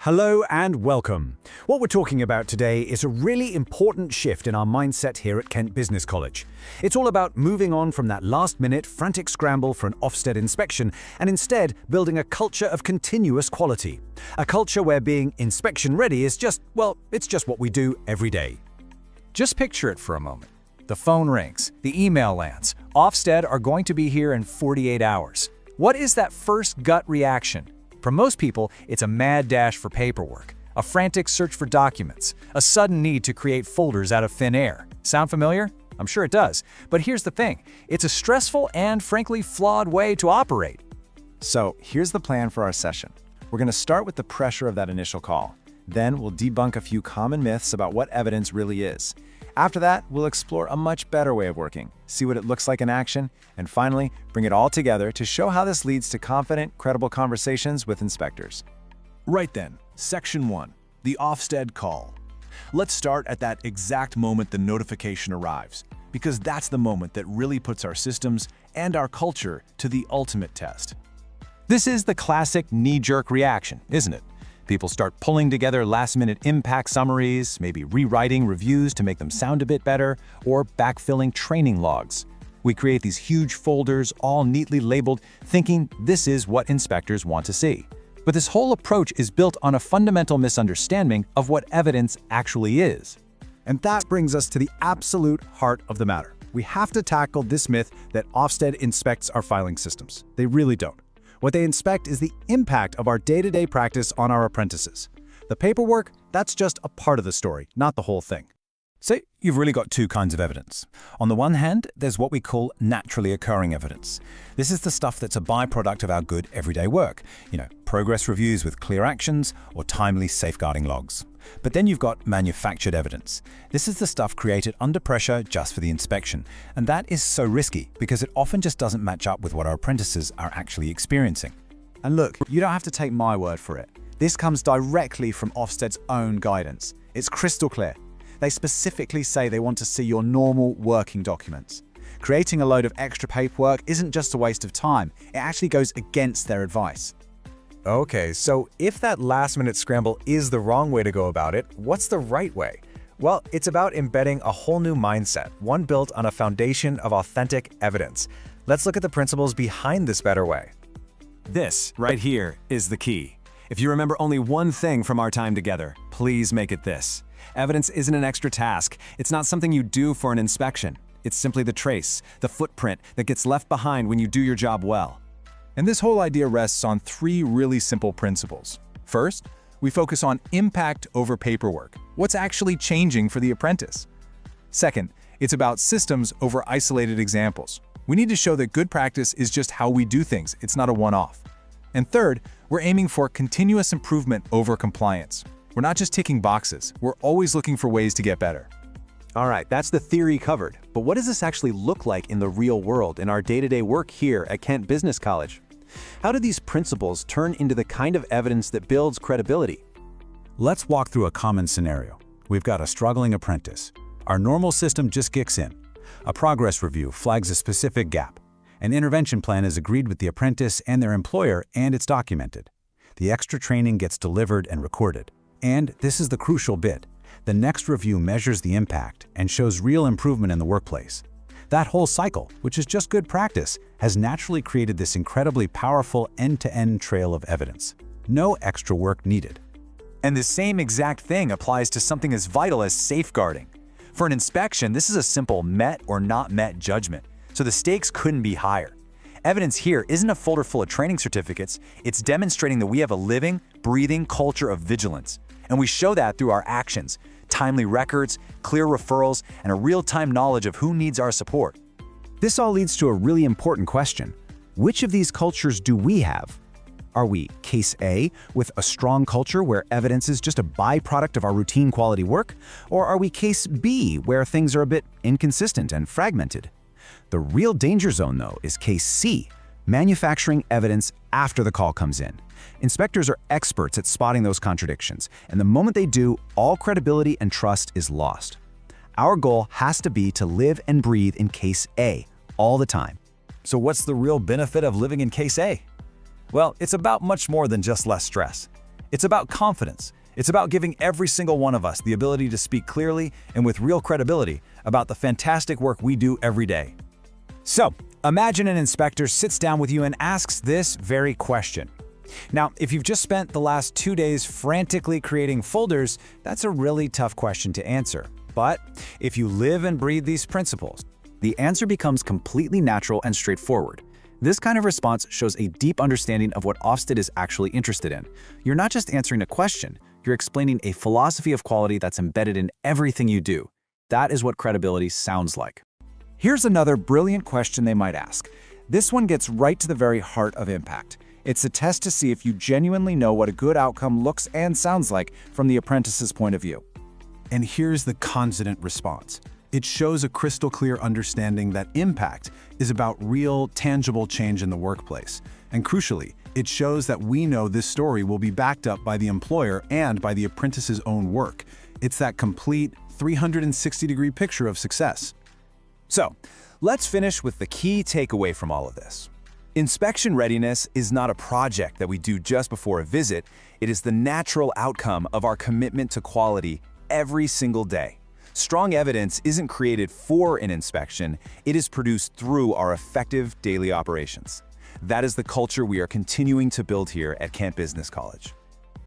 Hello and welcome. What we're talking about today is a really important shift in our mindset here at Kent Business College. It's all about moving on from that last-minute, frantic scramble for an Ofsted inspection and instead building a culture of continuous quality. A culture where being inspection ready is just, well, it's just what we do every day. Just picture it for a moment. The phone rings, the email lands. Ofsted are going to be here in 48 hours. What is that first gut reaction? For most people, it's a mad dash for paperwork, a frantic search for documents, a sudden need to create folders out of thin air. Sound familiar? I'm sure it does. But here's the thing, it's a stressful and frankly flawed way to operate. So here's the plan for our session. We're going to start with the pressure of that initial call. Then we'll debunk a few common myths about what evidence really is. After that, we'll explore a much better way of working, see what it looks like in action, and finally, bring it all together to show how this leads to confident, credible conversations with inspectors. Right then, Section 1, the Ofsted call. Let's start at that exact moment the notification arrives, because that's the moment that really puts our systems and our culture to the ultimate test. This is the classic knee-jerk reaction, isn't it? People start pulling together last-minute impact summaries, maybe rewriting reviews to make them sound a bit better, or backfilling training logs. We create these huge folders, all neatly labeled, thinking this is what inspectors want to see. But this whole approach is built on a fundamental misunderstanding of what evidence actually is. And that brings us to the absolute heart of the matter. We have to tackle this myth that Ofsted inspects our filing systems. They really don't. What they inspect is the impact of our day-to-day practice on our apprentices. The paperwork, that's just a part of the story, not the whole thing. So you've really got two kinds of evidence. On the one hand, there's what we call naturally occurring evidence. This is the stuff that's a byproduct of our good everyday work. Progress reviews with clear actions or timely safeguarding logs. But then you've got manufactured evidence. This is the stuff created under pressure just for the inspection. And that is so risky because it often just doesn't match up with what our apprentices are actually experiencing. And look, you don't have to take my word for it. This comes directly from Ofsted's own guidance. It's crystal clear. They specifically say they want to see your normal working documents. Creating a load of extra paperwork isn't just a waste of time, it actually goes against their advice. Okay, so if that last-minute scramble is the wrong way to go about it, what's the right way? Well, it's about embedding a whole new mindset, one built on a foundation of authentic evidence. Let's look at the principles behind this better way. This, right here, is the key. If you remember only one thing from our time together, please make it this. Evidence isn't an extra task. It's not something you do for an inspection. It's simply the trace, the footprint that gets left behind when you do your job well. And this whole idea rests on three really simple principles. First, we focus on impact over paperwork. What's actually changing for the apprentice? Second, it's about systems over isolated examples. We need to show that good practice is just how we do things. It's not a one-off. And third, we're aiming for continuous improvement over compliance. We're not just ticking boxes. We're always looking for ways to get better. All right, that's the theory covered. But what does this actually look like in the real world in our day-to-day work here at Kent Business College? How do these principles turn into the kind of evidence that builds credibility? Let's walk through a common scenario. We've got a struggling apprentice. Our normal system just kicks in. A progress review flags a specific gap. An intervention plan is agreed with the apprentice and their employer, and it's documented. The extra training gets delivered and recorded. And this is the crucial bit. The next review measures the impact and shows real improvement in the workplace. That whole cycle, which is just good practice, has naturally created this incredibly powerful end-to-end trail of evidence. No extra work needed. And the same exact thing applies to something as vital as safeguarding. For an inspection, this is a simple met or not met judgment, so the stakes couldn't be higher. Evidence here isn't a folder full of training certificates, it's demonstrating that we have a living, breathing culture of vigilance. And we show that through our actions, timely records, clear referrals, and a real-time knowledge of who needs our support. This all leads to a really important question. Which of these cultures do we have? Are we case A, with a strong culture where evidence is just a byproduct of our routine quality work? Or are we case B, where things are a bit inconsistent and fragmented? The real danger zone, though, is case C, manufacturing evidence after the call comes in. Inspectors are experts at spotting those contradictions, and the moment they do, all credibility and trust is lost. Our goal has to be to live and breathe in case A all the time. So what's the real benefit of living in case A? Well, it's about much more than just less stress. It's about confidence. It's about giving every single one of us the ability to speak clearly and with real credibility about the fantastic work we do every day. So, imagine an inspector sits down with you and asks this very question. Now, if you've just spent the last 2 days frantically creating folders, that's a really tough question to answer. But if you live and breathe these principles, the answer becomes completely natural and straightforward. This kind of response shows a deep understanding of what Ofsted is actually interested in. You're not just answering a question, you're explaining a philosophy of quality that's embedded in everything you do. That is what credibility sounds like. Here's another brilliant question they might ask. This one gets right to the very heart of impact. It's a test to see if you genuinely know what a good outcome looks and sounds like from the apprentice's point of view. And here's the consonant response. It shows a crystal clear understanding that impact is about real, tangible change in the workplace. And crucially, it shows that we know this story will be backed up by the employer and by the apprentice's own work. It's that complete 360-degree picture of success. So, let's finish with the key takeaway from all of this. Inspection readiness is not a project that we do just before a visit. It is the natural outcome of our commitment to quality every single day. Strong evidence isn't created for an inspection, it is produced through our effective daily operations. That is the culture we are continuing to build here at Kent Business College.